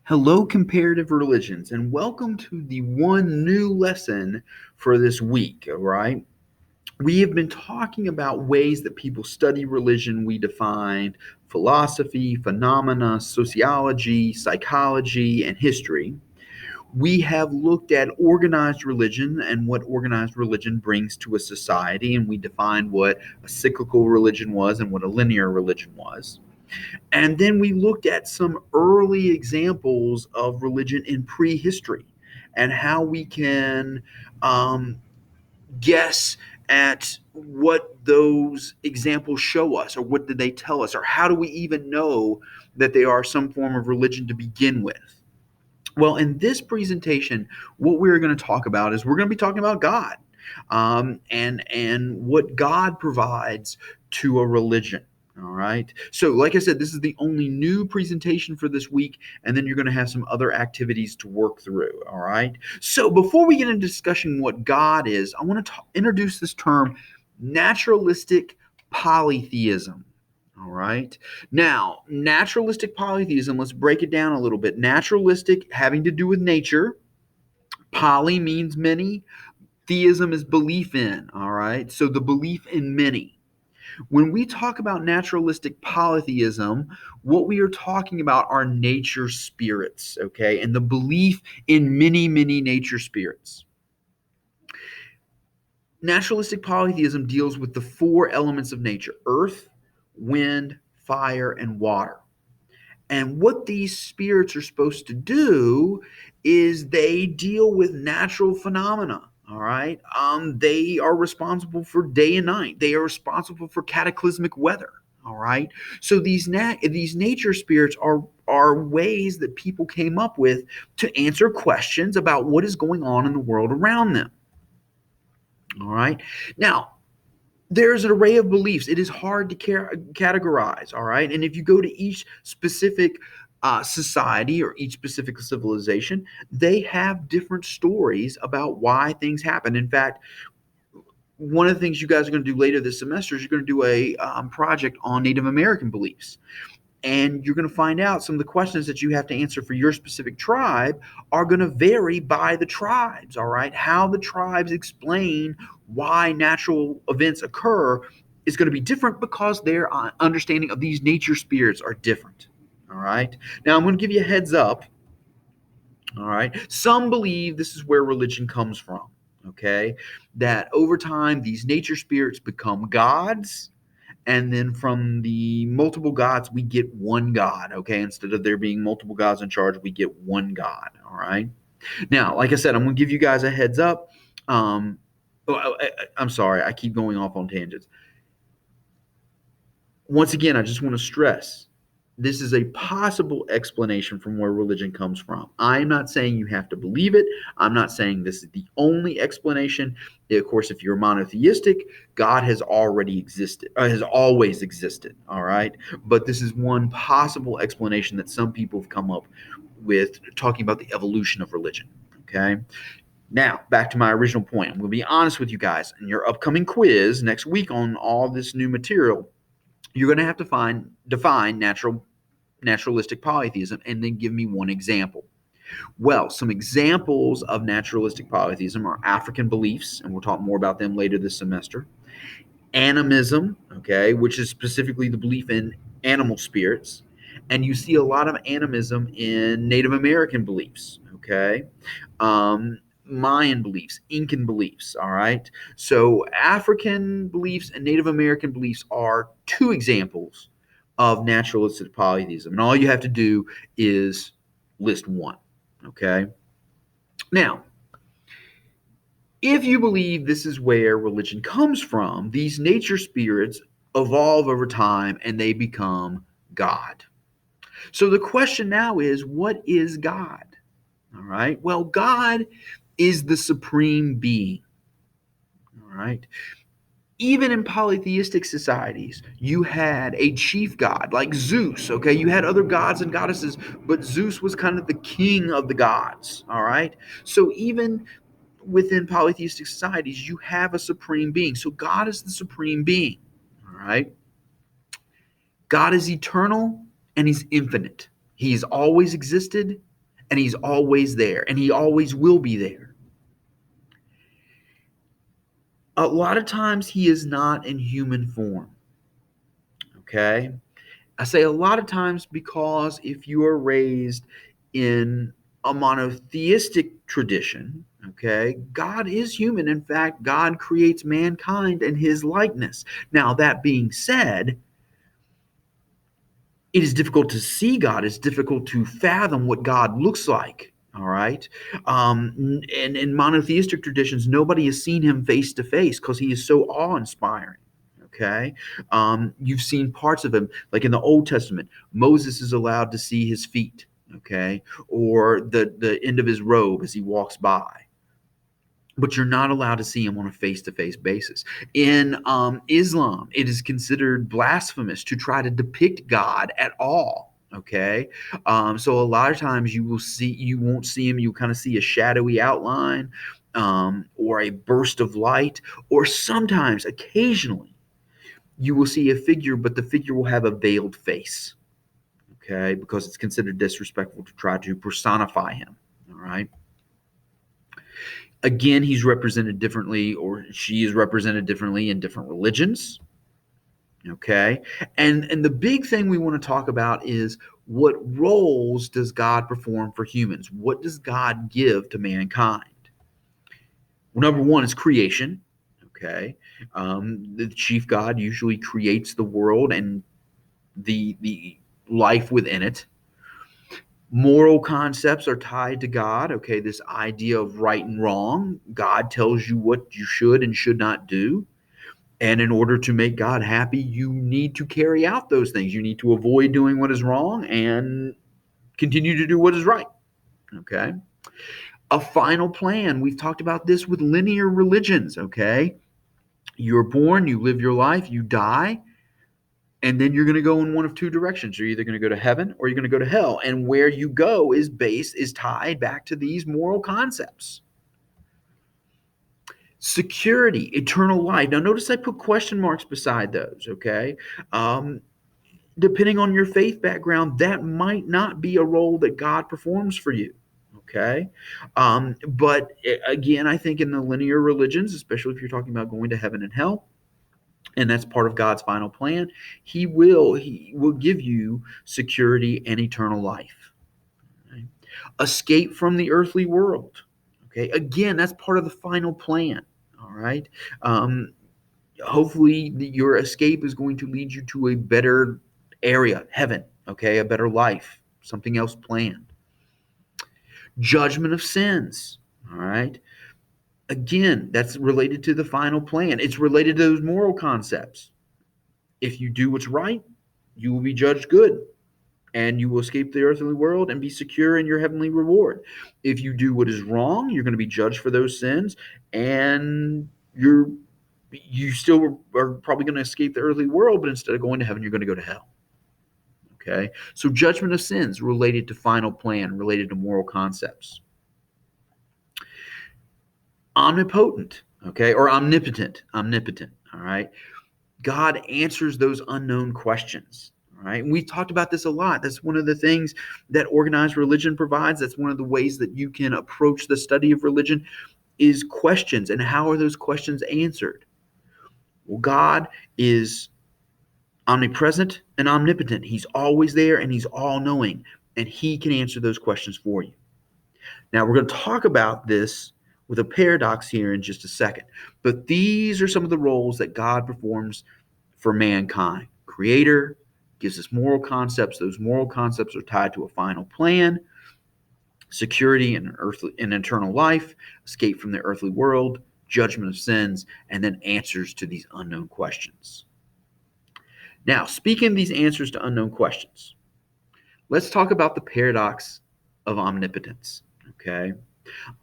Hello, comparative religions, and welcome to the one new lesson for this week. All right. We have been talking about ways that people study religion. We defined philosophy, phenomena, sociology, psychology, and history. We have looked at organized religion and what organized religion brings to a society, and we defined what a cyclical religion was and what a linear religion was. And then we looked at some early examples of religion in prehistory and how we can um, guess at what those examples show us, or what did they tell us, or how do we even know that they are some form of religion to begin with. Well, in this presentation, what we're going to talk about is we're going to be talking about God, and what God provides to a religion. All right. So, like I said, this is the only new presentation for this week, and then you're going to have some other activities to work through. All right. So, before we get into discussing what God is, I want to introduce this term, naturalistic polytheism. All right. Now, naturalistic polytheism, let's break it down a little bit. Naturalistic, having to do with nature. Poly means many. Theism is belief in. All right. So the belief in many. When we talk about naturalistic polytheism, what we are talking about are nature spirits, okay, and the belief in many, many nature spirits. Naturalistic polytheism deals with the four elements of nature: earth, wind, fire, and water. And what these spirits are supposed to do is they deal with natural phenomena. All right. They are responsible for day and night. They are responsible for cataclysmic weather. All right. So these nature spirits are ways that people came up with to answer questions about what is going on in the world around them. All right. Now, there's an array of beliefs. It is hard to categorize, all right? And if you go to each specific society or each specific civilization, they have different stories about why things happen. In fact, one of the things you guys are going to do later this semester is you're going to do a project on Native American beliefs. And you're going to find out some of the questions that you have to answer for your specific tribe are going to vary by the tribes, all right? How the tribes explain why natural events occur is going to be different because their understanding of these nature spirits are different, all right? Now, I'm going to give you a heads up, all right? Some believe this is where religion comes from, okay? That over time, these nature spirits become gods, and then from the multiple gods we get one god. Okay, instead of there being multiple gods in charge, we get one god. All right. Now, like I said, I'm going to give you guys a heads up. I'm sorry, I keep going off on tangents. Once again, I just want to stress this is a possible explanation from where religion comes from. I'm not saying you have to believe it. I'm not saying this is the only explanation. Of course, if you're monotheistic, God has already existed, has always existed. All right. But this is one possible explanation that some people have come up with, talking about the evolution of religion. Okay. Now, back to my original point. I'm going to be honest with you guys. In your upcoming quiz next week on all this new material, you're going to have to define naturalistic polytheism and then give me one example. Well, some examples of naturalistic polytheism are African beliefs, and we'll talk more about them later this semester. Animism, okay, which is specifically the belief in animal spirits. And you see a lot of animism in Native American beliefs, okay? Mayan beliefs, Incan beliefs, all right? So African beliefs and Native American beliefs are two examples of naturalistic polytheism. And all you have to do is list one, okay? Now, if you believe this is where religion comes from, these nature spirits evolve over time and they become God. So the question now is, what is God? All right. Well, God is the supreme being. All right. Even in polytheistic societies, you had a chief god like Zeus. Okay. You had other gods and goddesses, but Zeus was kind of the king of the gods. All right. So even within polytheistic societies, you have a supreme being. So God is the supreme being. All right. God is eternal and he's infinite. He's always existed and he's always there, and he always will be there. A lot of times he is not in human form. Okay? I say a lot of times because if you are raised in a monotheistic tradition, okay, God is human. In fact, God creates mankind in his likeness. Now, that being said, it is difficult to see God. It's difficult to fathom what God looks like. All right. And in monotheistic traditions, nobody has seen him face to face because he is so awe inspiring. Okay. You've seen parts of him, like in the Old Testament, Moses is allowed to see his feet. Okay. Or the end of his robe as he walks by, but you're not allowed to see him on a face-to-face basis. In Islam, it is considered blasphemous to try to depict God at all. Okay, so a lot of times you won't see him. You kind of see a shadowy outline, or a burst of light, or sometimes, occasionally, you will see a figure, but the figure will have a veiled face. Okay, because it's considered disrespectful to try to personify him. All right. Again, he's represented differently, or she is represented differently in different religions. Okay. And the big thing we want to talk about is, what roles does God perform for humans? What does God give to mankind? Well, number one is creation. Okay. The chief God usually creates the world and the life within it. Moral concepts are tied to God. Okay, this idea of right and wrong. God tells you what you should and should not do. And in order to make God happy, you need to carry out those things. You need to avoid doing what is wrong and continue to do what is right. Okay. A final plan. We've talked about this with linear religions. Okay. You're born, you live your life, you die, and then you're going to go in one of two directions. You're either going to go to heaven or you're going to go to hell. And where you go is tied back to these moral concepts. Security, eternal life. Now, notice I put question marks beside those, okay? Depending on your faith background, that might not be a role that God performs for you, okay? But again, I think in the linear religions, especially if you're talking about going to heaven and hell, and that's part of God's final plan, he will give you security and eternal life. Right? Escape from the earthly world. Okay, again, that's part of the final plan. All right. Hopefully, your escape is going to lead you to a better area, heaven. Okay, a better life, something else planned. Judgment of sins. All right. Again, that's related to the final plan. It's related to those moral concepts. If you do what's right, you will be judged good, and you will escape the earthly world and be secure in your heavenly reward. If you do what is wrong, you're going to be judged for those sins, and you still are probably going to escape the earthly world, but instead of going to heaven, you're going to go to hell. Okay? So judgment of sins related to final plan, related to moral concepts. Omnipotent, okay, or omnipotent, all right? God answers those unknown questions. All right. And we've talked about this a lot. That's one of the things that organized religion provides. That's one of the ways that you can approach the study of religion, is questions. And how are those questions answered? Well, God is omnipresent and omnipotent. He's always there and he's all knowing, and he can answer those questions for you. Now, we're going to talk about this with a paradox here in just a second. But these are some of the roles that God performs for mankind. Creator, gives us moral concepts. Those moral concepts are tied to a final plan. Security and eternal life, escape from the earthly world, judgment of sins, and then answers to these unknown questions. Now, speaking of these answers to unknown questions, let's talk about the paradox of omnipotence. Okay.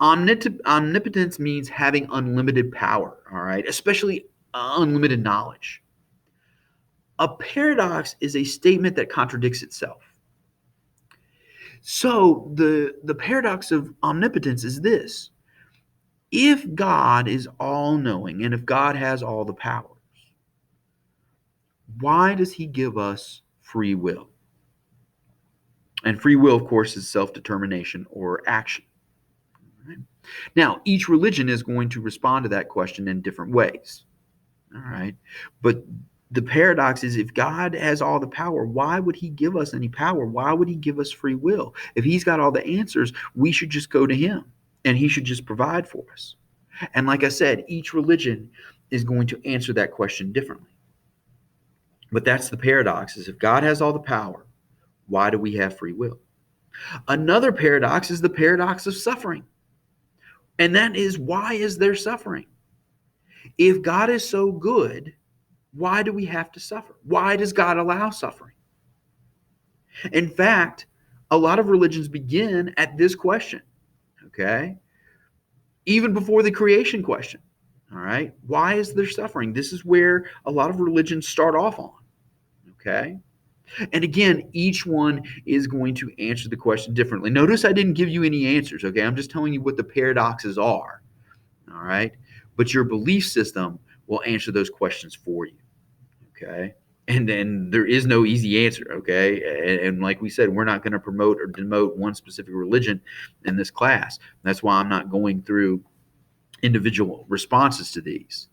Omnipotence means having unlimited power, all right, especially unlimited knowledge. A paradox is a statement that contradicts itself. So the paradox of omnipotence is this: if God is all knowing and if God has all the powers, why does he give us free will? And free will, of course, is self-determination or action. Right? Now, each religion is going to respond to that question in different ways. All right. But the paradox is, if God has all the power, why would he give us any power? Why would he give us free will? If he's got all the answers, we should just go to him and he should just provide for us. And like I said, each religion is going to answer that question differently. But that's the paradox, is if God has all the power, why do we have free will? Another paradox is the paradox of suffering. And that is, why is there suffering? If God is so good, why do we have to suffer? Why does God allow suffering? In fact, a lot of religions begin at this question, okay? Even before the creation question, all right? Why is there suffering? This is where a lot of religions start off on, okay? And again, each one is going to answer the question differently. Notice I didn't give you any answers, okay? I'm just telling you what the paradoxes are, all right? But your belief system will answer those questions for you, okay? And then there is no easy answer, okay? And like we said, we're not going to promote or demote one specific religion in this class. That's why I'm not going through individual responses to these.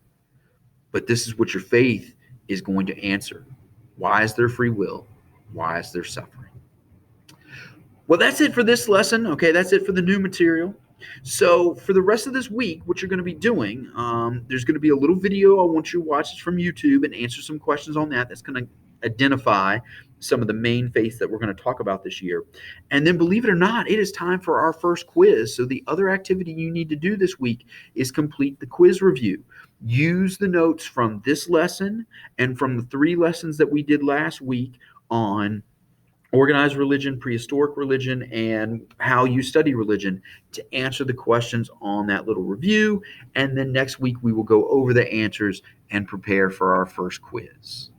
But this is what your faith is going to answer. Why is there free will? Why is there suffering? Well, that's it for this lesson. Okay, that's it for the new material. So for the rest of this week, what you're going to be doing, there's going to be a little video I want you to watch. It's from YouTube, and answer some questions on that. That's going to identify some of the main faiths that we're going to talk about this year. And then, believe it or not, it is time for our first quiz. So the other activity you need to do this week is complete the quiz review. Use the notes from this lesson and from the 3 lessons that we did last week on organized religion, prehistoric religion, and how you study religion to answer the questions on that little review. And then next week we will go over the answers and prepare for our first quiz.